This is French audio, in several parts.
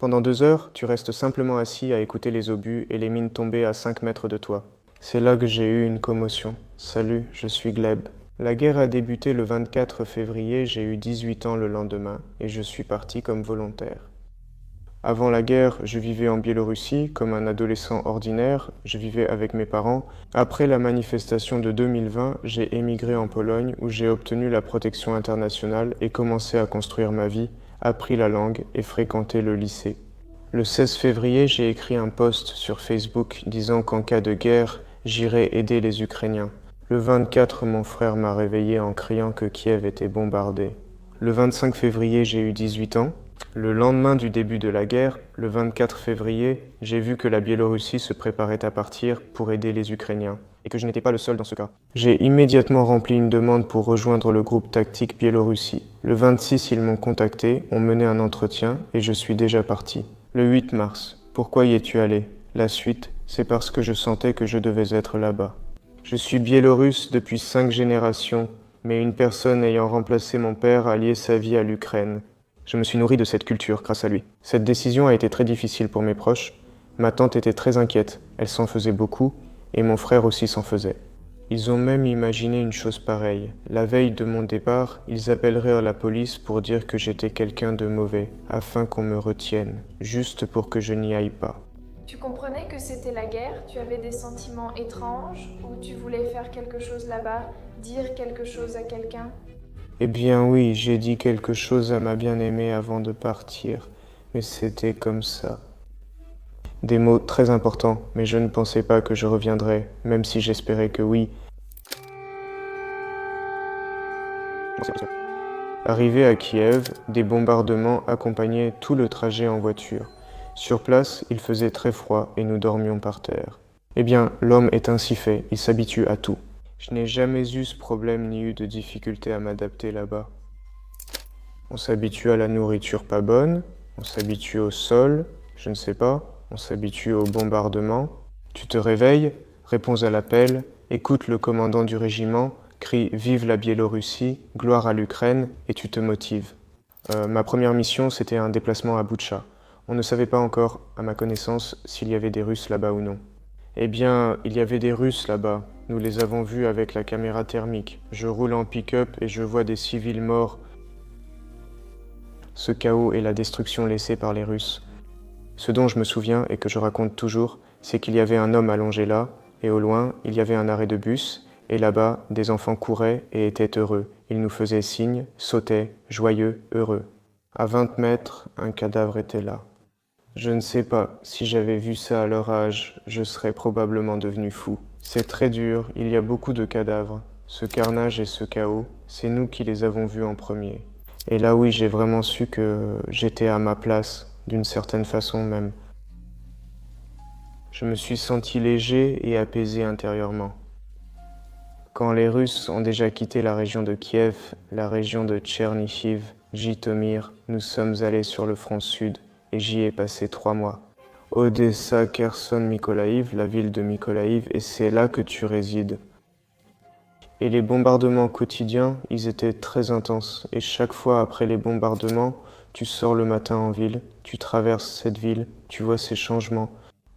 Pendant 2 heures, tu restes simplement assis à écouter les obus et les mines tomber à 5 mètres de toi. C'est là que j'ai eu une commotion. Salut, je suis Gleb. La guerre a débuté le 24 février, j'ai eu 18 ans le lendemain, et je suis parti comme volontaire. Avant la guerre, je vivais en Biélorussie comme un adolescent ordinaire, je vivais avec mes parents. Après la manifestation de 2020, j'ai émigré en Pologne où j'ai obtenu la protection internationale et commencé à construire ma vie, appris la langue et fréquenté le lycée. Le 16 février, j'ai écrit un post sur Facebook disant qu'en cas de guerre, j'irais aider les Ukrainiens. Le 24, mon frère m'a réveillé en criant que Kiev était bombardé. Le 25 février, j'ai eu 18 ans. Le lendemain du début de la guerre, le 24 février, j'ai vu que la Biélorussie se préparait à partir pour aider les Ukrainiens, et que je n'étais pas le seul dans ce cas. J'ai immédiatement rempli une demande pour rejoindre le groupe tactique Biélorussie. Le 26, ils m'ont contacté, ont mené un entretien, et je suis déjà parti. Le 8 mars, pourquoi y es-tu allé? La suite, c'est parce que je sentais que je devais être là-bas. Je suis biélorusse depuis 5 générations, mais une personne ayant remplacé mon père a lié sa vie à l'Ukraine. Je me suis nourri de cette culture grâce à lui. Cette décision a été très difficile pour mes proches. Ma tante était très inquiète, elle s'en faisait beaucoup, et mon frère aussi s'en faisait. Ils ont même imaginé une chose pareille. La veille de mon départ, ils appelleraient la police pour dire que j'étais quelqu'un de mauvais, afin qu'on me retienne, juste pour que je n'y aille pas. Tu comprenais que c'était la guerre, tu avais des sentiments étranges, ou tu voulais faire quelque chose là-bas, dire quelque chose à quelqu'un? Eh bien oui, j'ai dit quelque chose à ma bien-aimée avant de partir, mais c'était comme ça. Des mots très importants, mais je ne pensais pas que je reviendrais, même si j'espérais que oui. Arrivé à Kiev, des bombardements accompagnaient tout le trajet en voiture. Sur place, il faisait très froid et nous dormions par terre. Eh bien, l'homme est ainsi fait, il s'habitue à tout. Je n'ai jamais eu ce problème ni eu de difficulté à m'adapter là-bas. On s'habitue à la nourriture pas bonne, on s'habitue au sol, je ne sais pas, on s'habitue au bombardement. Tu te réveilles, réponds à l'appel, écoutes le commandant du régiment, crie Vive la Biélorussie, gloire à l'Ukraine, et tu te motives. Ma première mission, c'était un déplacement à Boutcha. On ne savait pas encore, à ma connaissance, s'il y avait des Russes là-bas ou non. Eh bien, il y avait des Russes là-bas. Nous les avons vus avec la caméra thermique. Je roule en pick-up et je vois des civils morts. Ce chaos et la destruction laissée par les Russes. Ce dont je me souviens et que je raconte toujours, c'est qu'il y avait un homme allongé là, et au loin, il y avait un arrêt de bus, et là-bas, des enfants couraient et étaient heureux. Ils nous faisaient signe, sautaient, joyeux, heureux. À 20 mètres, un cadavre était là. Je ne sais pas, si j'avais vu ça à leur âge, je serais probablement devenu fou. C'est très dur, il y a beaucoup de cadavres. Ce carnage et ce chaos, c'est nous qui les avons vus en premier. Et là oui, j'ai vraiment su que j'étais à ma place, d'une certaine façon même. Je me suis senti léger et apaisé intérieurement. Quand les Russes ont déjà quitté la région de Kiev, la région de Tchernihiv, Jitomir, nous sommes allés sur le front sud et j'y ai passé 3 mois. Odessa, Kherson, Mykolaïv, la ville de Mykolaïv, et c'est là que tu résides. Et les bombardements quotidiens, ils étaient très intenses. Et chaque fois après les bombardements, tu sors le matin en ville, tu traverses cette ville, tu vois ces changements.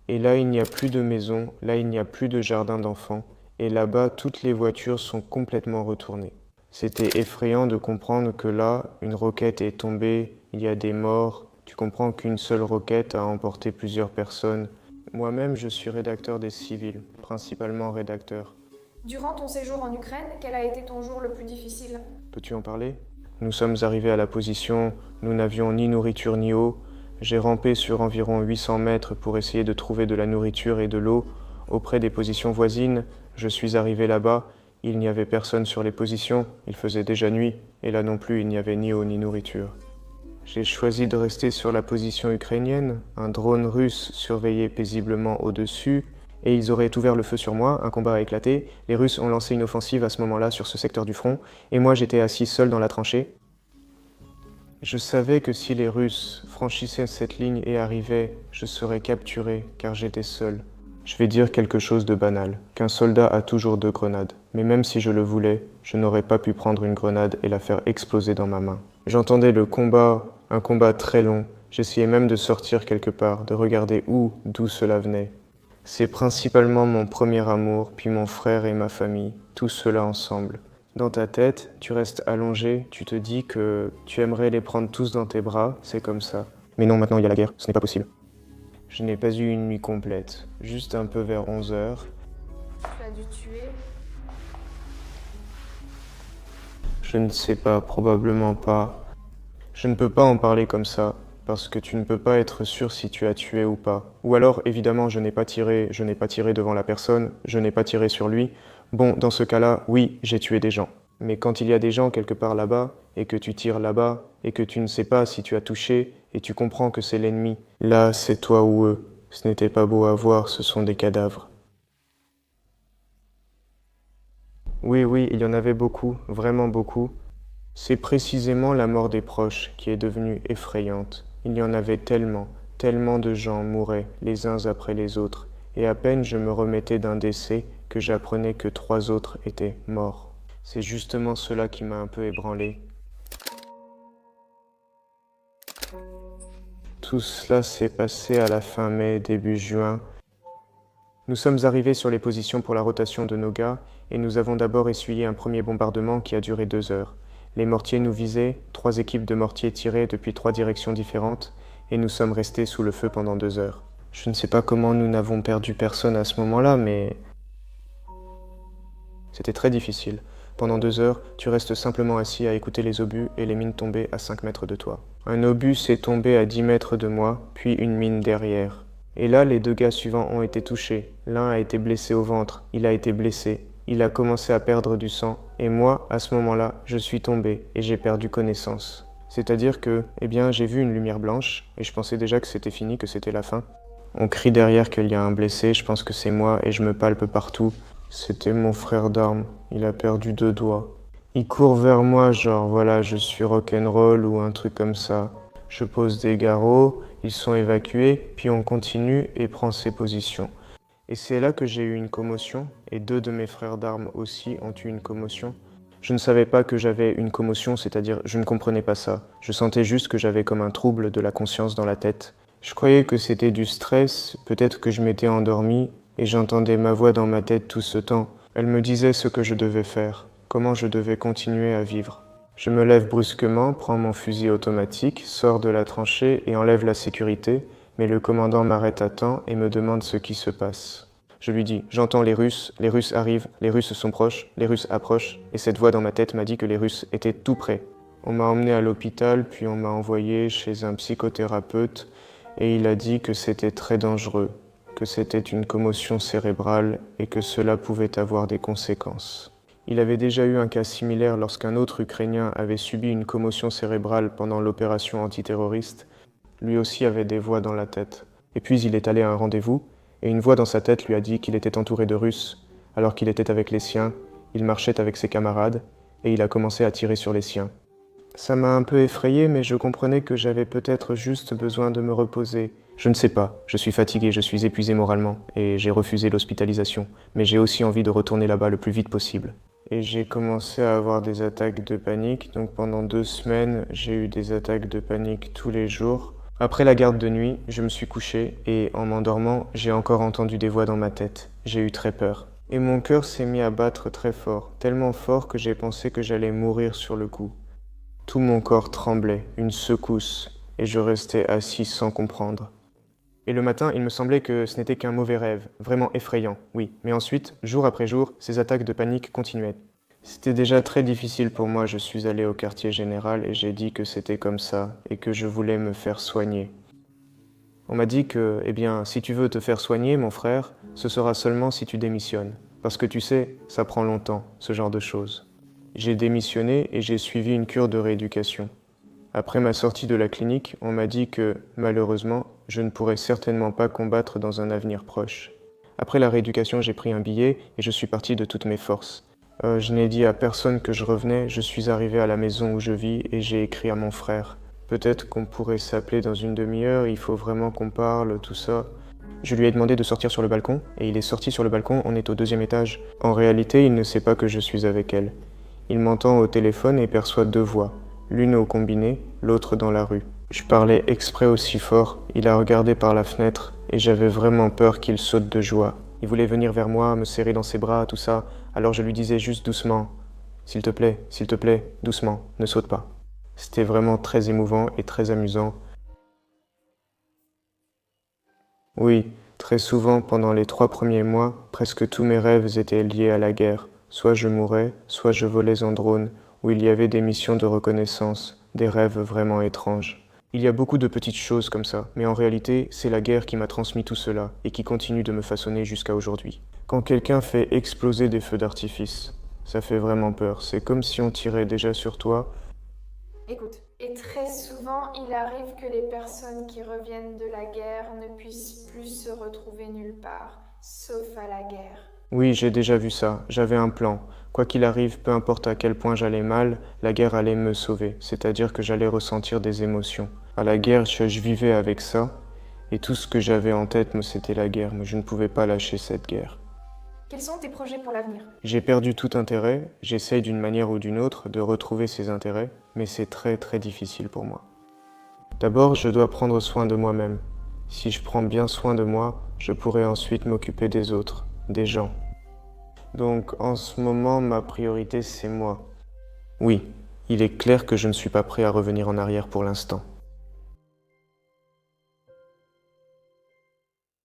Et là, il n'y a plus de maisons, là, il n'y a plus de jardin d'enfants. Et là-bas, toutes les voitures sont complètement retournées. C'était effrayant de comprendre que là, une roquette est tombée, il y a des morts. Tu comprends qu'une seule roquette a emporté plusieurs personnes. Moi-même, je suis rédacteur des civils, principalement rédacteur. Durant ton séjour en Ukraine, quel a été ton jour le plus difficile? Peux-tu en parler? Nous sommes arrivés à la position, nous n'avions ni nourriture ni eau. J'ai rampé sur environ 800 mètres pour essayer de trouver de la nourriture et de l'eau. Auprès des positions voisines, je suis arrivé là-bas, il n'y avait personne sur les positions, il faisait déjà nuit, et là non plus il n'y avait ni eau ni nourriture. J'ai choisi de rester sur la position ukrainienne, un drone russe surveillait paisiblement au-dessus, et ils auraient ouvert le feu sur moi, un combat a éclaté, les Russes ont lancé une offensive à ce moment-là sur ce secteur du front, et moi j'étais assis seul dans la tranchée. Je savais que si les Russes franchissaient cette ligne et arrivaient, je serais capturé, car j'étais seul. Je vais dire quelque chose de banal, qu'un soldat a toujours 2 grenades, mais même si je le voulais, je n'aurais pas pu prendre une grenade et la faire exploser dans ma main. J'entendais le combat, un combat très long, J'essayais même de sortir quelque part, de regarder d'où cela venait. C'est principalement mon premier amour, puis mon frère et ma famille, tout cela ensemble. Dans ta tête, tu restes allongé, tu te dis que tu aimerais les prendre tous dans tes bras, c'est comme ça. Mais non, maintenant il y a la guerre, ce n'est pas possible. Je n'ai pas eu une nuit complète, juste un peu vers 11 heures. Tu as dû tuer. Je ne sais pas, probablement pas. Je ne peux pas en parler comme ça, parce que tu ne peux pas être sûr si tu as tué ou pas. Ou alors, évidemment, je n'ai pas tiré devant la personne, je n'ai pas tiré sur lui. Bon, dans ce cas-là, oui, j'ai tué des gens. Mais quand il y a des gens quelque part là-bas, et que tu tires là-bas, et que tu ne sais pas si tu as touché, et tu comprends que c'est l'ennemi, là, c'est toi ou eux. Ce n'était pas beau à voir, ce sont des cadavres. Oui, il y en avait beaucoup, vraiment beaucoup. C'est précisément la mort des proches qui est devenue effrayante. Il y en avait tellement, tellement de gens mouraient les uns après les autres, et à peine je me remettais d'un décès que j'apprenais que 3 autres étaient morts. C'est justement cela qui m'a un peu ébranlé. Tout cela s'est passé à la fin mai, début juin. Nous sommes arrivés sur les positions pour la rotation de nos gars, et nous avons d'abord essuyé un premier bombardement qui a duré 2 heures. Les mortiers nous visaient, 3 équipes de mortiers tiraient depuis 3 directions différentes, et nous sommes restés sous le feu pendant 2 heures. Je ne sais pas comment nous n'avons perdu personne à ce moment-là, mais c'était très difficile. Pendant 2 heures, tu restes simplement assis à écouter les obus et les mines tomber à 5 mètres de toi. Un obus s'est tombé à 10 mètres de moi, puis une mine derrière. Et là, les 2 gars suivants ont été touchés. L'un a été blessé au ventre, il a été blessé. Il a commencé à perdre du sang, et moi, à ce moment-là, je suis tombé et j'ai perdu connaissance. C'est-à-dire que, j'ai vu une lumière blanche, et je pensais déjà que c'était fini, que c'était la fin. On crie derrière qu'il y a un blessé, je pense que c'est moi, et je me palpe partout. C'était mon frère d'armes, il a perdu 2 doigts. Il court vers moi, genre voilà, je suis rock'n'roll ou un truc comme ça. Je pose des garrots, ils sont évacués, puis on continue et prend ses positions. Et c'est là que j'ai eu une commotion, et 2 de mes frères d'armes aussi ont eu une commotion. Je ne savais pas que j'avais une commotion, c'est-à-dire je ne comprenais pas ça. Je sentais juste que j'avais comme un trouble de la conscience dans la tête. Je croyais que c'était du stress, peut-être que je m'étais endormi, et j'entendais ma voix dans ma tête tout ce temps. Elle me disait ce que je devais faire, comment je devais continuer à vivre. Je me lève brusquement, prends mon fusil automatique, sors de la tranchée et enlève la sécurité, mais le commandant m'arrête à temps et me demande ce qui se passe. Je lui dis, j'entends les Russes arrivent, les Russes sont proches, les Russes approchent, et cette voix dans ma tête m'a dit que les Russes étaient tout près. On m'a emmené à l'hôpital, puis on m'a envoyé chez un psychothérapeute, et il a dit que c'était très dangereux, que c'était une commotion cérébrale et que cela pouvait avoir des conséquences. Il avait déjà eu un cas similaire lorsqu'un autre Ukrainien avait subi une commotion cérébrale pendant l'opération antiterroriste. Lui aussi avait des voix dans la tête. Et puis il est allé à un rendez-vous, et une voix dans sa tête lui a dit qu'il était entouré de Russes. Alors qu'il était avec les siens, il marchait avec ses camarades, et il a commencé à tirer sur les siens. Ça m'a un peu effrayé, mais je comprenais que j'avais peut-être juste besoin de me reposer. Je ne sais pas, je suis fatigué, je suis épuisé moralement, et j'ai refusé l'hospitalisation, mais j'ai aussi envie de retourner là-bas le plus vite possible. Et j'ai commencé à avoir des attaques de panique, donc pendant 2 semaines, j'ai eu des attaques de panique tous les jours. Après la garde de nuit, je me suis couché, et en m'endormant, j'ai encore entendu des voix dans ma tête. J'ai eu très peur. Et mon cœur s'est mis à battre très fort, tellement fort que j'ai pensé que j'allais mourir sur le coup. Tout mon corps tremblait, une secousse, et je restais assis sans comprendre. Et le matin, il me semblait que ce n'était qu'un mauvais rêve, vraiment effrayant, oui. Mais ensuite, jour après jour, ces attaques de panique continuaient. C'était déjà très difficile pour moi, je suis allé au quartier général et j'ai dit que c'était comme ça, et que je voulais me faire soigner. On m'a dit que, si tu veux te faire soigner, mon frère, ce sera seulement si tu démissionnes. Parce que tu sais, ça prend longtemps, ce genre de choses. J'ai démissionné et j'ai suivi une cure de rééducation. Après ma sortie de la clinique, on m'a dit que, malheureusement, je ne pourrais certainement pas combattre dans un avenir proche. Après la rééducation, j'ai pris un billet et je suis parti de toutes mes forces. Je n'ai dit à personne que je revenais, je suis arrivé à la maison où je vis et j'ai écrit à mon frère. Peut-être qu'on pourrait s'appeler dans une demi-heure, il faut vraiment qu'on parle, tout ça. Je lui ai demandé de sortir sur le balcon et il est sorti sur le balcon, on est au 2e étage. En réalité, il ne sait pas que je suis avec elle. Il m'entend au téléphone et perçoit 2 voix, l'une au combiné, l'autre dans la rue. Je parlais exprès aussi fort, il a regardé par la fenêtre, et j'avais vraiment peur qu'il saute de joie. Il voulait venir vers moi, me serrer dans ses bras, tout ça, alors je lui disais juste doucement, s'il te plaît, doucement, ne saute pas. C'était vraiment très émouvant et très amusant. Oui, très souvent, pendant les 3 premiers mois, presque tous mes rêves étaient liés à la guerre. Soit je mourais, soit je volais en drone, où il y avait des missions de reconnaissance, des rêves vraiment étranges. Il y a beaucoup de petites choses comme ça, mais en réalité, c'est la guerre qui m'a transmis tout cela et qui continue de me façonner jusqu'à aujourd'hui. Quand quelqu'un fait exploser des feux d'artifice, ça fait vraiment peur. C'est comme si on tirait déjà sur toi. Écoute. Et très souvent, il arrive que les personnes qui reviennent de la guerre ne puissent plus se retrouver nulle part, sauf à la guerre. Oui, j'ai déjà vu ça. J'avais un plan. Quoi qu'il arrive, peu importe à quel point j'allais mal, la guerre allait me sauver. C'est-à-dire que j'allais ressentir des émotions. À la guerre, je vivais avec ça. Et tout ce que j'avais en tête, c'était la guerre. Mais je ne pouvais pas lâcher cette guerre. Quels sont tes projets pour l'avenir? J'ai perdu tout intérêt. J'essaye d'une manière ou d'une autre de retrouver ces intérêts. Mais c'est très très difficile pour moi. D'abord, je dois prendre soin de moi-même. Si je prends bien soin de moi, je pourrai ensuite m'occuper des autres, des gens. Donc en ce moment, ma priorité, c'est moi. Oui, il est clair que je ne suis pas prêt à revenir en arrière pour l'instant.